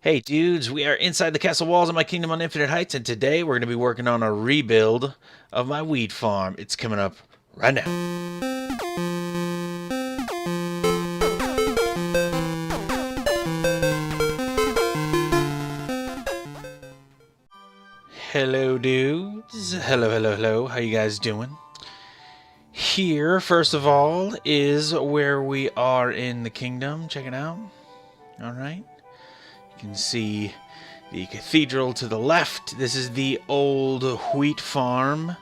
Hey dudes, we are inside the castle walls of my kingdom on Infinite Heights, and today we're going to be working on a rebuild of my wheat farm. It's coming up right now. Hello dudes, hello, how you guys doing? Here, first of all, is where we are in the kingdom. Check it out. Alright. You can see the cathedral to the left. This is the old wheat farm.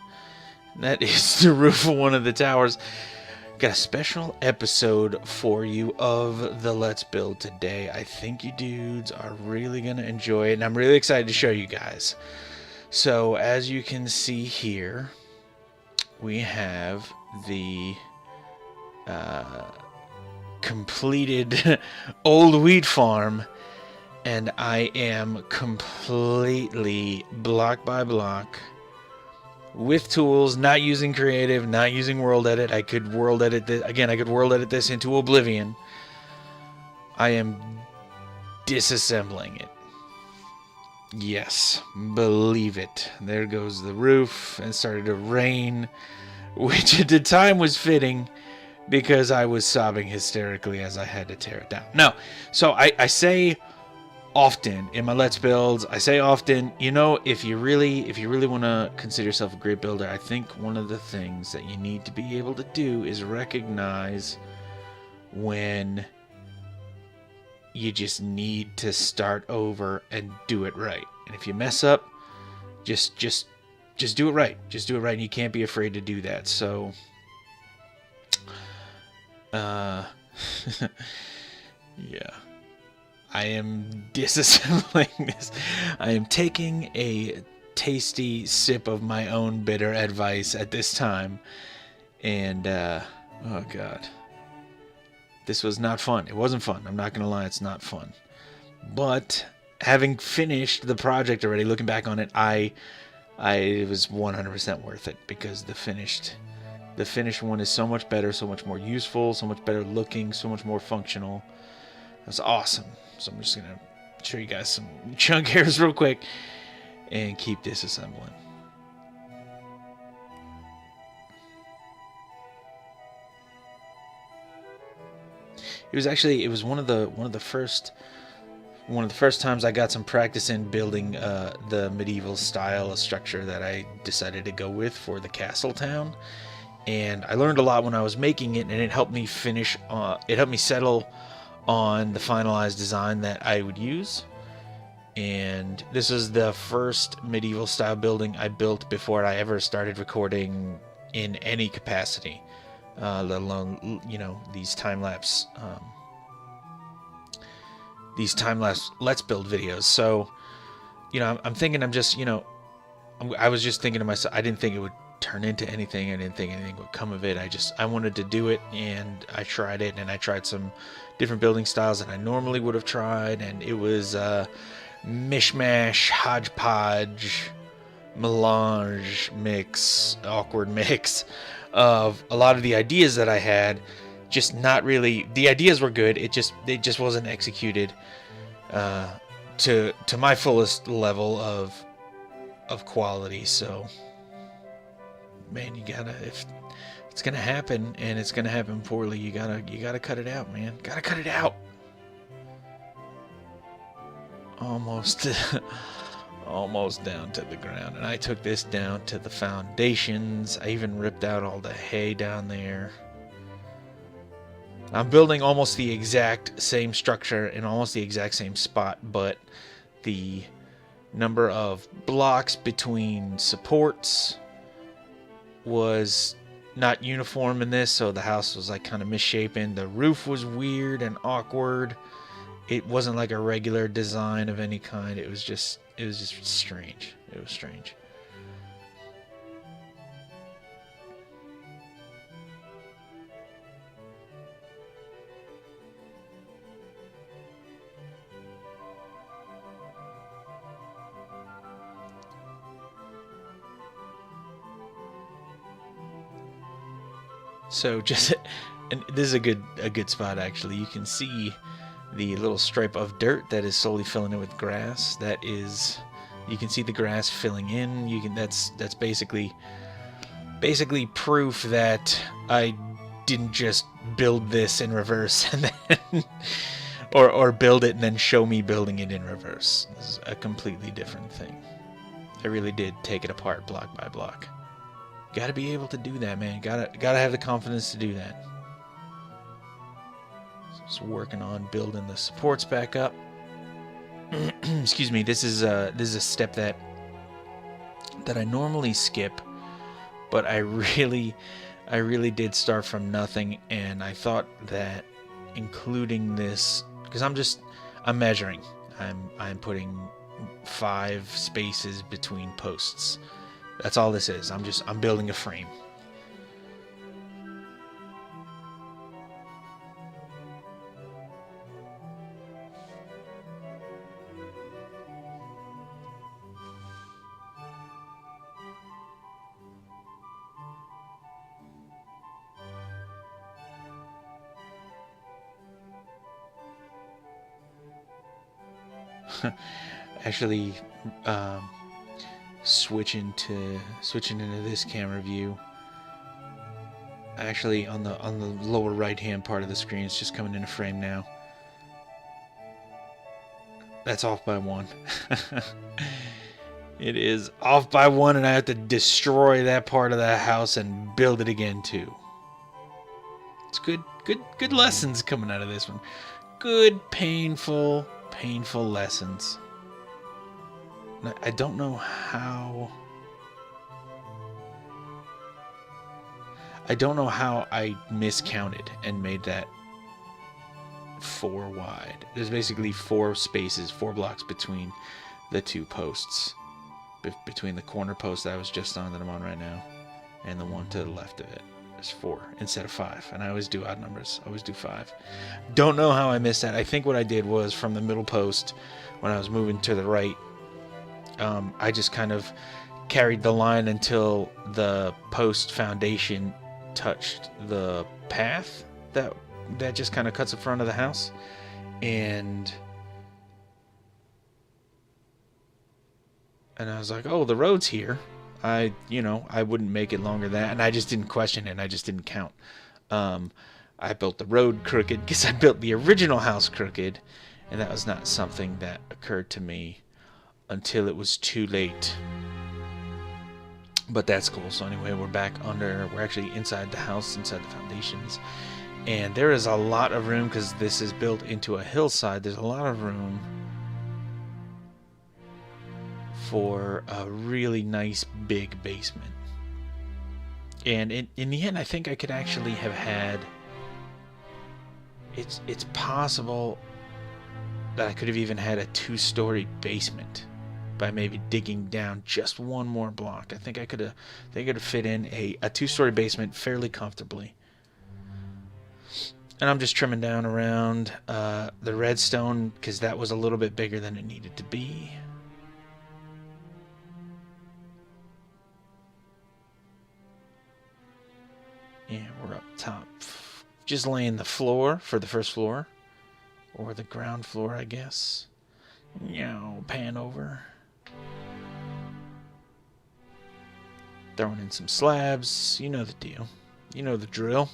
That is the roof of one of the towers. Got a special episode for you of the Let's Build today. I think you dudes are really going to enjoy it, and I'm really excited to show you guys. So, as you can see here, we have the completed old wheat farm, and I am completely block by block with tools, not using creative, not using world edit. I could world edit this again. I could world edit this into oblivion. I am disassembling it. Yes, believe it. There goes the roof, and started to rain, which at the time was fitting because I was sobbing hysterically as I had to tear it down. No, so I say often in my Let's Builds, I say often, you know, if you really want to consider yourself a great builder, I think one of the things that you need to be able to do is recognize when you just need to start over and do it right. And if you mess up, just do it right. Just do it right, and you can't be afraid to do that. So yeah. I am disassembling this. I am taking a tasty sip of my own bitter advice at this time. And, oh god. This was not fun. It wasn't fun. I'm not going to lie, it's not fun. But, having finished the project already, looking back on it, it was 100% worth it. Because the finished one is so much better, so much more useful, so much better looking, so much more functional. It was awesome. So I'm just going to show you guys some chunk hairs real quick and keep disassembling. It was one of the first times I got some practice in building the medieval style of structure that I decided to go with for the castle town. And I learned a lot when I was making it, and it helped me finish it helped me settle on the finalized design that I would use. And this is the first medieval style building I built before I ever started recording in any capacity, let alone, you know, these time-lapse Let's Build videos. So, you know, I'm thinking, I was just thinking to myself, I didn't think it would turn into anything. I didn't think anything would come of it. I wanted to do it, and I tried it, and I tried some different building styles that I normally would have tried, and it was mishmash, hodgepodge, melange mix, awkward mix of a lot of the ideas that I had. Just not really. The ideas were good. It just wasn't executed to my fullest level of quality. So, man, you gotta, if it's gonna happen and it's gonna happen poorly, you gotta cut it out, man. Gotta cut it out. Almost almost down to the ground. And I took this down to the foundations. I even ripped out all the hay down there. I'm building almost the exact same structure in almost the exact same spot, but the number of blocks between supports was not uniform in this, so the house was like kind of misshapen. The roof was weird and awkward. It wasn't like a regular design of any kind. It was just strange. It was strange. So just, and this is a good spot actually. You can see the little stripe of dirt that is slowly filling it with grass. That is, you can see the grass filling in. That's basically proof that I didn't just build this in reverse and then or build it and then show me building it in reverse. This is a completely different thing. I really did take it apart block by block. Gotta be able to do that, man. Gotta have the confidence to do that. Just working on building the supports back up. Excuse me. This is a step that I normally skip, but I really did start from nothing, and I thought that including this, because I'm measuring. I'm putting 5 spaces between posts. That's all this is. I'm building a frame. Actually, switching into this camera view. Actually, on the lower right hand part of the screen, it's just coming into frame now. That's off by 1. It is off by 1, and I have to destroy that part of the house and build it again too. It's good lessons coming out of this one. Good painful lessons. I don't know how I miscounted and made that 4 wide. There's basically 4 spaces, 4 blocks between the 2 posts. Between the corner post that I was just on, that I'm on right now, and the one to the left of it. There's 4 instead of 5. And I always do odd numbers. I always do 5. Don't know how I missed that. I think what I did was from the middle post, when I was moving to the right, I just kind of carried the line until the post foundation touched the path that just kind of cuts the front of the house. And I was like, oh, the road's here. I wouldn't make it longer than that. And I just didn't question it. And I just didn't count. I built the road crooked because I built the original house crooked. And that was not something that occurred to me until it was too late. But that's cool. So anyway, we're actually inside the house, inside the foundations. And there is a lot of room because this is built into a hillside. There's a lot of room for a really nice big basement. And in the end, I think I could actually have had... It's possible that I could have even had a 2-story basement by maybe digging down just 1 more block. I think I could have fit in a 2-story basement fairly comfortably. And I'm just trimming down around the redstone because that was a little bit bigger than it needed to be. And we're up top. Just laying the floor for the first floor. Or the ground floor, I guess. Pan over. Throwing in some slabs. You know the deal. You know the drill.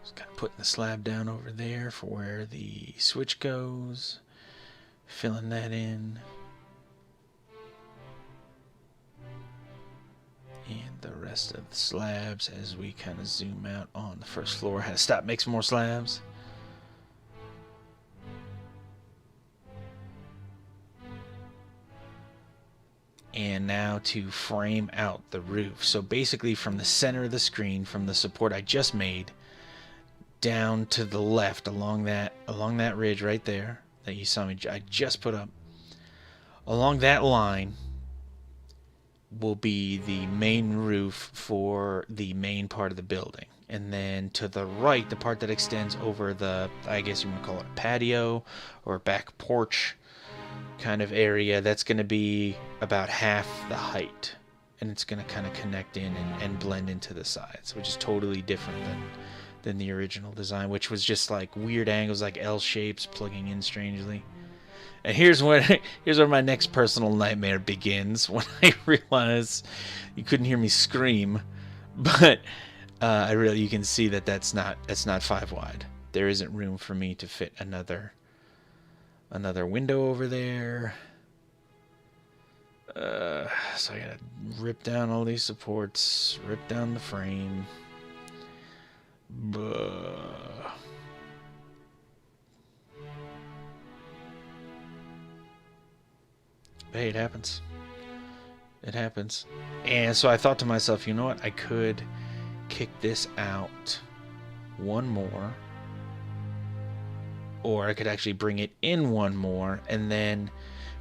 Just kind of putting the slab down over there for where the switch goes. Filling that in. And the rest of the slabs as we kind of zoom out on the first floor. Had to stop, make some more slabs. And now to frame out the roof. So basically from the center of the screen, from the support I just made, down to the left along that ridge right there that you saw me, I just put up. Along that line will be the main roof for the main part of the building. And then to the right, the part that extends over the, I guess you would call it a patio or back porch kind of area, that's going to be about half the height. and it's going to kind of connect in and blend into the sides, which is totally different than the original design, which was just like weird angles, like L shapes plugging in strangely. And here's where my next personal nightmare begins, when I realize you couldn't hear me scream, but you can see that that's not 5 wide. There isn't room for me to fit another window over there. So I gotta rip down all these supports, rip down the frame. Hey, it happens. It happens. And so I thought to myself, you know what? I could kick this out one more. Or I could actually bring it in one more. And then,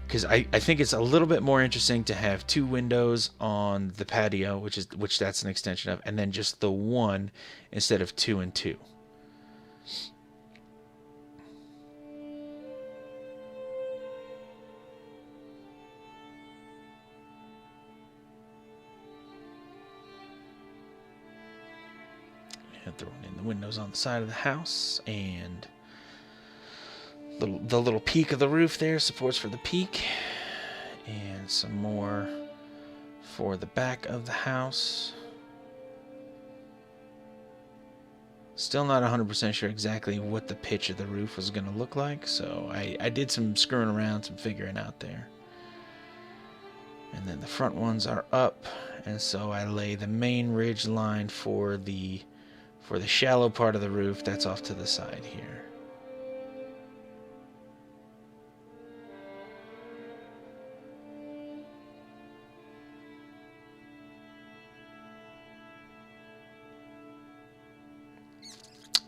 because I think it's a little bit more interesting to have 2 windows on the patio, which that's an extension of, and then just the one instead of 2 and 2. And throwing in the windows on the side of the house, and the little peak of the roof there, supports for the peak, and some more for the back of the house. Still not 100% sure exactly what the pitch of the roof was going to look like, so I did some screwing around, some figuring out there. And then the front ones are up, and so I lay the main ridge line for the shallow part of the roof that's off to the side here.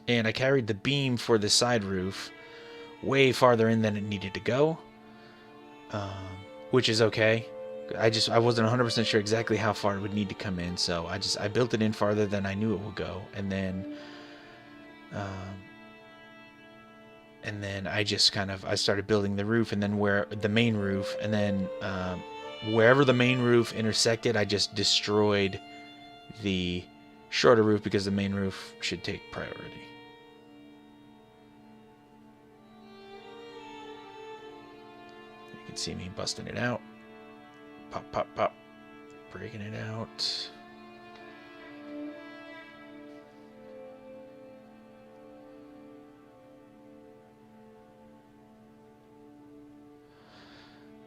And I carried the beam for the side roof way farther in than it needed to go, which is okay. I wasn't 100% sure exactly how far it would need to come in, so I built it in farther than I knew it would go, and then I just I started building the roof, and then where the main roof, and then wherever the main roof intersected, I just destroyed the shorter roof because the main roof should take priority. You can see me busting it out. Pop, pop, pop. Breaking it out.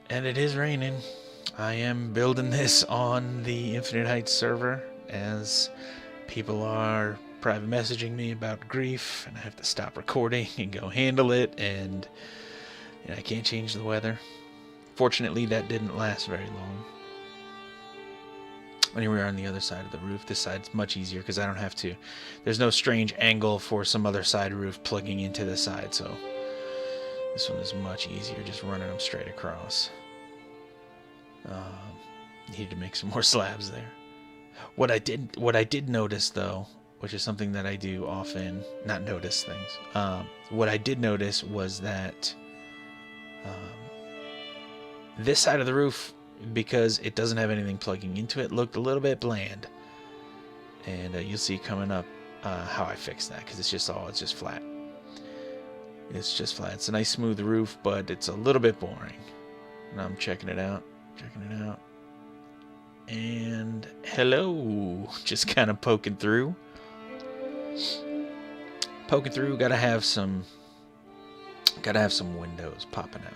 And it is raining. I am building this on the Infinite Heights server, as people are private messaging me about grief, and I have to stop recording and go handle it, and I can't change the weather. Fortunately, that didn't last very long. Anywhere on the other side of the roof, this side's much easier because I don't have to. There's no strange angle for some other side roof plugging into the side, so this one is much easier, just running them straight across. Needed to make some more slabs there. What I did notice, though, which is something that I do often, not notice things. What I did notice was that this side of the roof, because it doesn't have anything plugging into it, looked a little bit bland. And you'll see coming up how I fixed that, because it's just flat. It's just flat. It's a nice smooth roof, but it's a little bit boring. And I'm checking it out. And hello, just kind of poking through. Gotta have some windows popping out.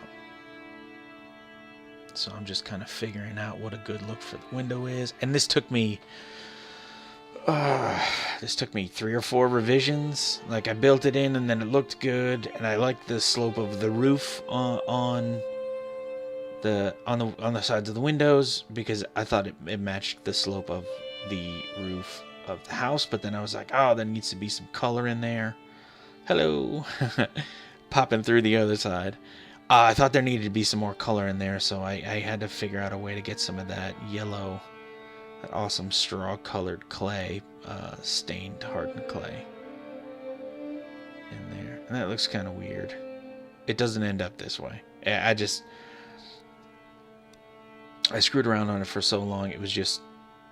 So I'm just kind of figuring out what a good look for the window is. And this took me 3 or 4 revisions. Like, I built it in and then it looked good, and I liked the slope of the roof on the sides of the windows, because I thought it matched the slope of the roof of the house. But then I was like, oh, there needs to be some color in there. Hello. Popping through the other side. I thought there needed to be some more color in there, so I had to figure out a way to get some of that yellow, that awesome straw-colored clay, stained hardened clay in there. And that looks kind of weird. It doesn't end up this way. I screwed around on it for so long, it was just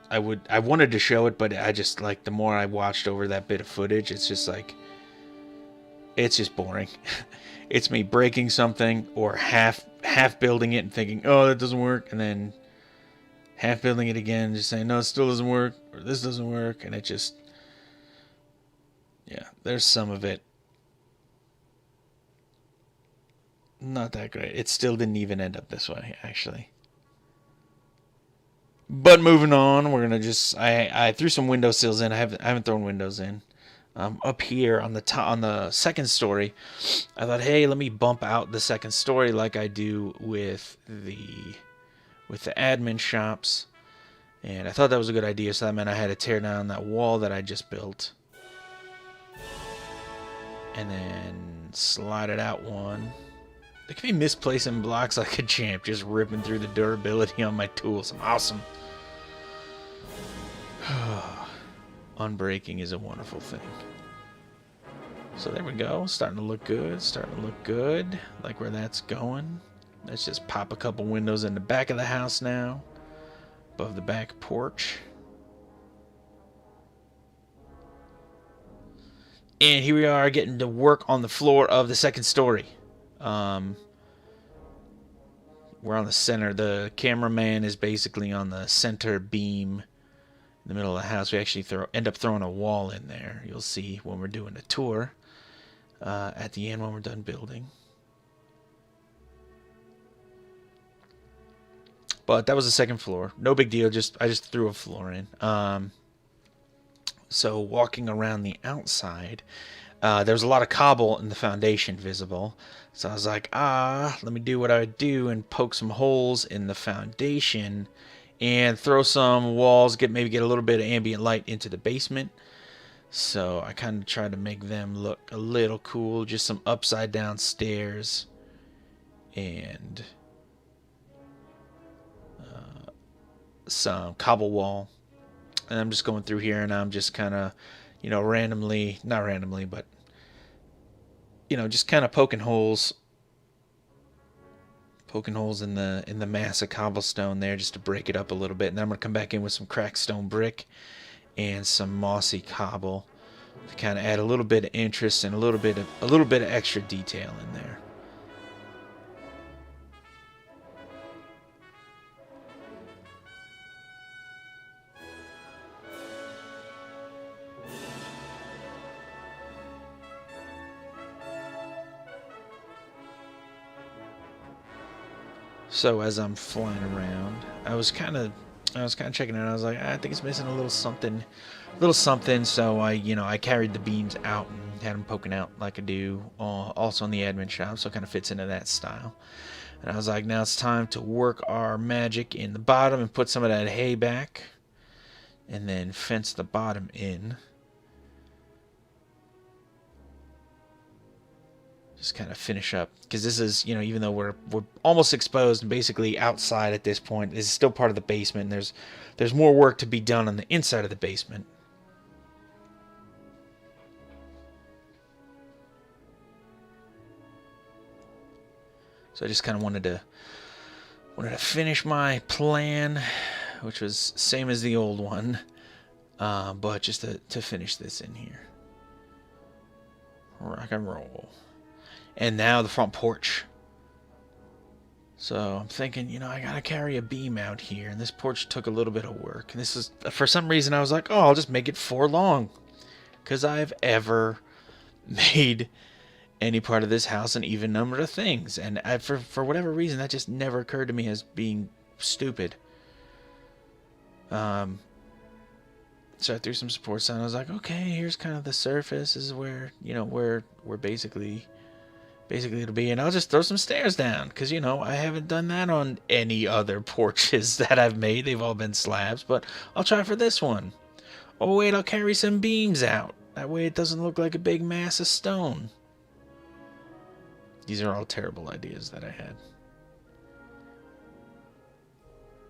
I wanted to show it, but I just, like, the more I watched over that bit of footage, it's just like, it's just boring. It's me breaking something or half building it and thinking, oh, that doesn't work, and then half building it again, just saying, no, it still doesn't work, or this doesn't work, and it just, yeah, there's some of it not that great. It still didn't even end up this way, actually. But moving on, we're gonna just I threw some windowsills in. I haven't thrown windows in. Up here on the top, on the second story, I thought, hey, let me bump out the second story like I do with the admin shops, and I thought that was a good idea. So that meant I had to tear down that wall that I just built, and then slide it out one. Look at me misplacing blocks like a champ, just ripping through the durability on my tools. I'm awesome. Unbreaking is a wonderful thing. So there we go. Starting to look good. Starting to look good. Like where that's going. Let's just pop a couple windows in the back of the house now. Above the back porch. And here we are getting to work on the floor of the second story. We're on the center. The cameraman is basically on the center beam in the middle of the house. We actually end up throwing a wall in there. You'll see when we're doing a tour at the end when we're done building. But that was the second floor. No big deal. I just threw a floor in. So walking around the outside, there was a lot of cobble in the foundation visible. So I was like, let me do what I would do and poke some holes in the foundation and throw some walls, maybe get a little bit of ambient light into the basement. So I kind of tried to make them look a little cool. Just some upside down stairs and some cobble wall. And I'm just going through here and I'm just kind of, randomly, not randomly, but, just kind of poking holes in the mass of cobblestone there just to break it up a little bit. And then I'm going to come back in with some cracked stone brick and some mossy cobble to kind of add a little bit of interest and a little bit of extra detail in there. So as I'm flying around, I was kind of checking it out. I was like, I think it's missing a little something. So I carried the beams out and had them poking out like I do also on the admin shop. So it kind of fits into that style. And I was like, now it's time to work our magic in the bottom and put some of that hay back, and then fence the bottom in. Just kind of finish up, because this is, even though we're almost exposed and basically outside at this point, this is still part of the basement. And there's more work to be done on the inside of the basement. So I just kind of wanted to finish my plan, which was same as the old one, but just to finish this in here. Rock and roll. And now the front porch. So I'm thinking, I gotta carry a beam out here, and this porch took a little bit of work. And this is, for some reason, I was like, oh, I'll just make it 4 long, because I've ever made any part of this house an even number of things, and for whatever reason, that just never occurred to me as being stupid. So I threw some supports on. I was like, okay, here's kind of the surface. This is where, where we're basically it'll be, and I'll just throw some stairs down, because I haven't done that on any other porches that I've made. They've all been slabs, but I'll try for this one. Oh wait, I'll carry some beams out, that way it doesn't look like a big mass of stone. These are all terrible ideas that I had,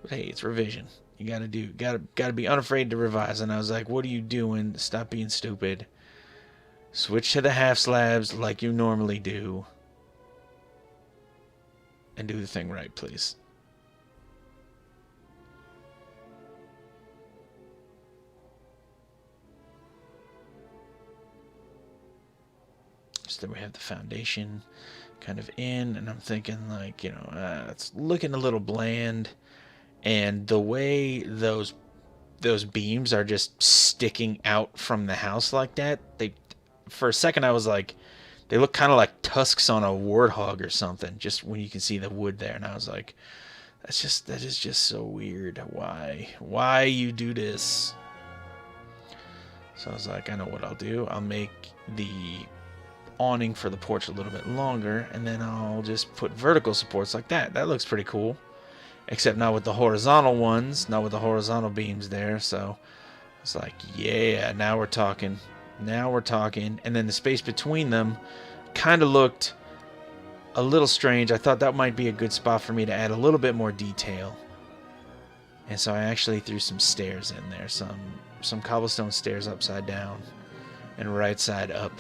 but hey, it's revision. You gotta be unafraid to revise. And I was like, what are you doing? Stop being stupid. Switch to the half slabs like you normally do. And do the thing right, please. So then we have the foundation kind of in, and I'm thinking like, you know, it's looking a little bland, and the way those beams are just sticking out from the house like that, they, for a second I was like, they look kind of like tusks on a warthog or something, just when you can see the wood there, and I was like, that is just so weird. Why you do this? So I was like, I know what I'll do. I'll make the awning for the porch a little bit longer, and then I'll just put vertical supports like that. That looks pretty cool. Except not with the horizontal ones, not with the horizontal beams there. So it's like, yeah, now we're talking. Now we're talking. And then the space between them kind of looked a little strange. I thought that might be a good spot for me to add a little bit more detail. And so I actually threw some stairs in there, some cobblestone stairs upside down and right side up.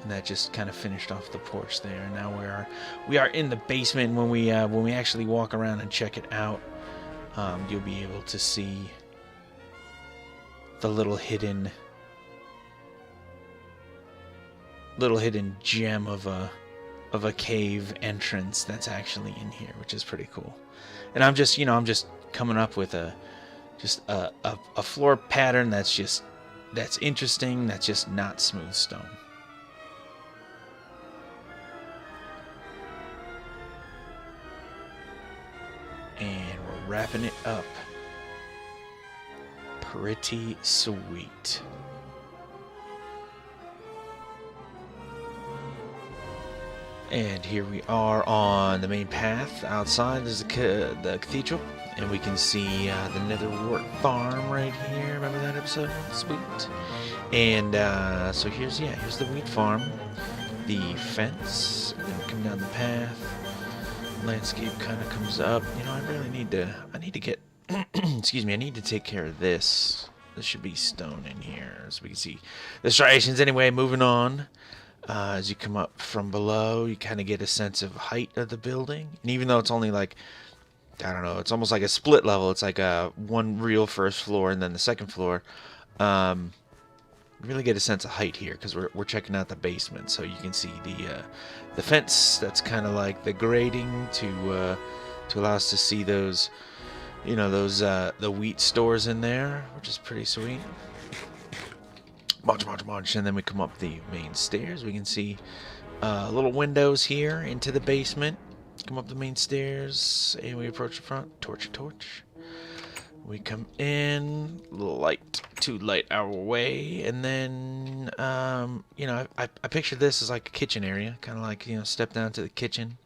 And that just kind of finished off the porch there. Now we are in the basement. When we actually walk around and check it out, you'll be able to see the little hidden gem of a cave entrance that's actually in here, which is pretty cool. And I'm just coming up with a floor pattern that's interesting, that's just not smooth stone. And we're wrapping it up. Pretty sweet. And here we are on the main path. Outside is the cathedral, and we can see the Nether Wart farm right here. Remember that episode? Sweet. And so here's the wheat farm, the fence, and then we come down the path. Landscape kind of comes up. You know, I need to get excuse me, I need to take care of this. There should be stone in here so we can see the striations. Anyway, moving on. As you come up from below, you kind of get a sense of height of the building. And even though it's only like, I don't know, it's almost like a split level. It's like one real first floor and then the second floor. Really get a sense of height here because we're checking out the basement, so you can see the fence. That's kind of like the grating to allow us to see those, you know, those the wheat stores in there, which is pretty sweet. Munch, and then we come up the main stairs. We can see little windows here into the basement. Come up the main stairs, and we approach the front. Torch. We come in, a little light to light our way, and then, you know, I picture this as like a kitchen area, kind of like, you know, step down to the kitchen.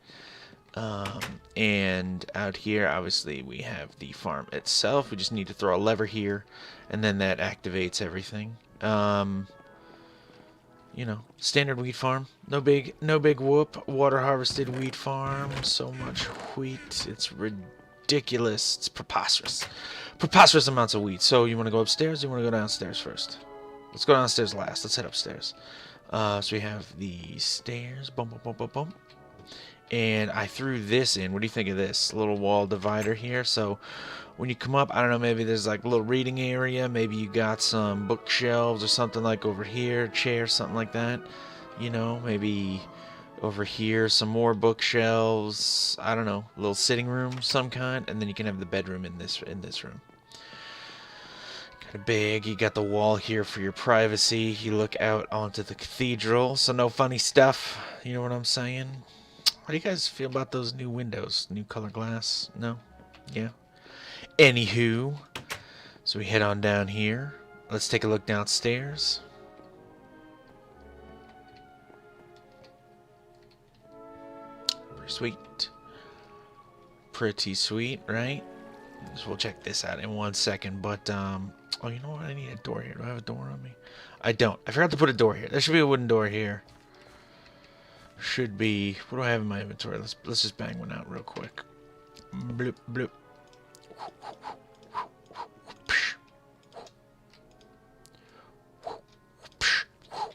And out here, obviously, we have the farm itself. We just need to throw a lever here, and then that activates everything. You know, standard wheat farm. No big whoop. Water harvested wheat farm. So much wheat. It's ridiculous. It's preposterous. Preposterous amounts of wheat. So you want to go upstairs? Or you want to go downstairs first? Let's go downstairs last. Let's head upstairs. So we have the stairs. Boom. And I threw this in. What do you think of this little wall divider here? So when you come up, I don't know, maybe there's like a little reading area. Maybe you got some bookshelves or something like over here, chairs, something like that. You know, maybe over here, some more bookshelves. I don't know, a little sitting room, some kind, and then you can have the bedroom in this room. Kind of big. You got the wall here for your privacy. You look out onto the cathedral, so no funny stuff. You know what I'm saying? How do you guys feel about those new windows? New color glass? No? Yeah? Anywho, so we head on down here. Let's take a look downstairs. Pretty sweet, right? So we'll check this out in 1 second, but, oh, you know what? I need a door here. Do I have a door on me? I don't. I forgot to put a door here. There should be a wooden door here. Should be. What do I have in my inventory? Let's just bang one out real quick. Bloop, bloop.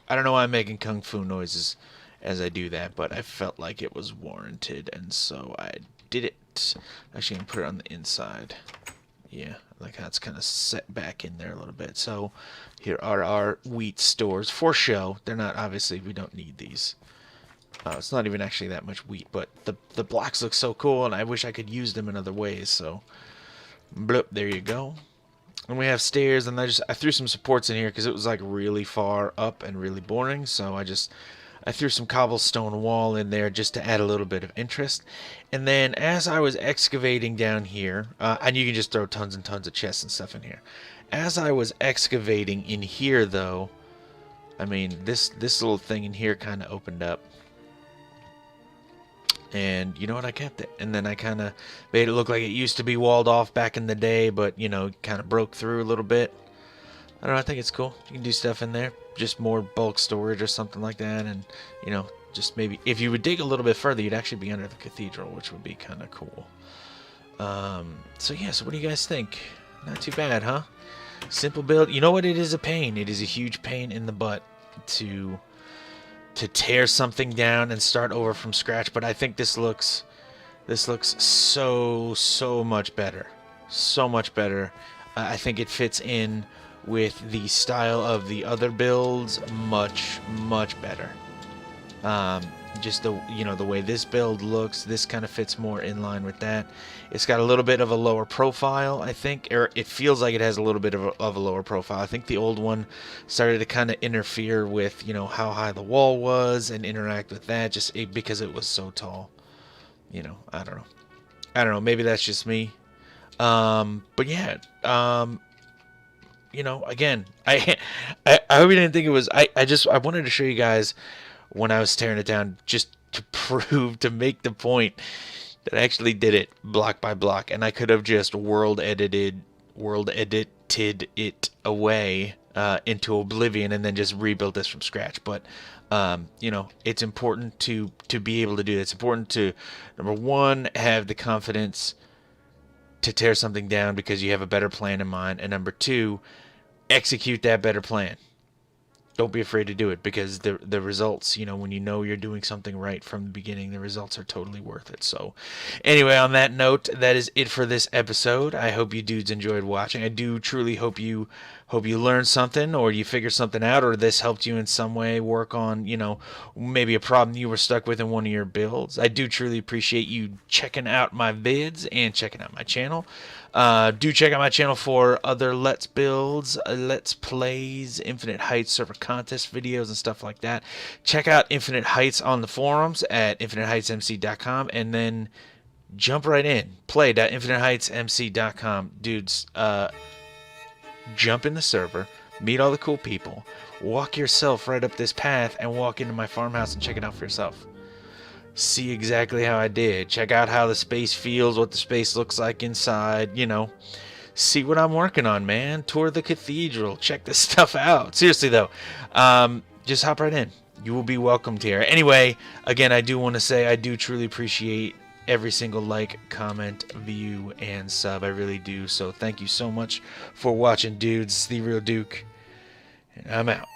I don't know why I'm making kung fu noises as I do that, but I felt like it was warranted, and so I did it. Actually, I'm gonna put it on the inside. Yeah, like how it's kind of set back in there a little bit. So here are our wheat stores for show. They're not, obviously, we don't need these. It's not even actually that much wheat, but the blocks look so cool, and I wish I could use them in other ways. So, bloop, there you go. And we have stairs, and I threw some supports in here because it was like really far up and really boring. So I threw some cobblestone wall in there just to add a little bit of interest. And then as I was excavating down here, and you can just throw tons and tons of chests and stuff in here. As I was excavating in here, though, I mean, this little thing in here kind of opened up. And you know what? I kept it. And then I kind of made it look like it used to be walled off back in the day, but, you know, kind of broke through a little bit. I don't know. I think it's cool. You can do stuff in there. Just more bulk storage or something like that. And, you know, just maybe if you would dig a little bit further, you'd actually be under the cathedral, which would be kind of cool. So, yeah. So what do you guys think? Not too bad, huh? Simple build. You know what? It is a pain. It is a huge pain in the butt to tear something down and start over from scratch, but I think this looks so much better. So much better. I think it fits in with the style of the other builds much better. Just the way this build looks, this kind of fits more in line with that. It's got a little bit of a lower profile, I think, or it feels like it has a little bit of a lower profile. I think the old one started to kind of interfere with, you know, how high the wall was and interact with that because it was so tall. You know, I don't know. Maybe that's just me. But yeah, you know, again, I hope you didn't think it was. I wanted to show you guys when I was tearing it down, just to make the point that I actually did it block by block, and I could have just world edited it away into oblivion and then just rebuilt this from scratch. But you know, it's important to be able to do that. It's important to, number one, have the confidence to tear something down because you have a better plan in mind, and number two, execute that better plan. Don't be afraid to do it, because the results, you know, when you know you're doing something right from the beginning, the results are totally worth it. So anyway, on that note, that is it for this episode. I hope you dudes enjoyed watching. I do truly hope you learned something, or you figured something out, or this helped you in some way work on, you know, maybe a problem you were stuck with in one of your builds. I do truly appreciate you checking out my vids and checking out my channel. Do check out my channel for other Let's Builds, Let's Plays, Infinite Heights server contest videos and stuff like that. Check out Infinite Heights on the forums at InfiniteHeightsMC.com, and then jump right in. Play.InfiniteHeightsMC.com. Dudes, jump in the server, meet all the cool people, walk yourself right up this path, and walk into my farmhouse and check it out for yourself. See exactly how I did. Check out how the space feels, what the space looks like inside, you know. See what I'm working on, man. Tour the cathedral. Check this stuff out. Seriously, though, just hop right in. You will be welcomed here. Anyway, again, I do want to say I do truly appreciate every single like, comment, view, and sub. I really do. So thank you so much for watching, dudes. TheeRealDuke, and I'm out.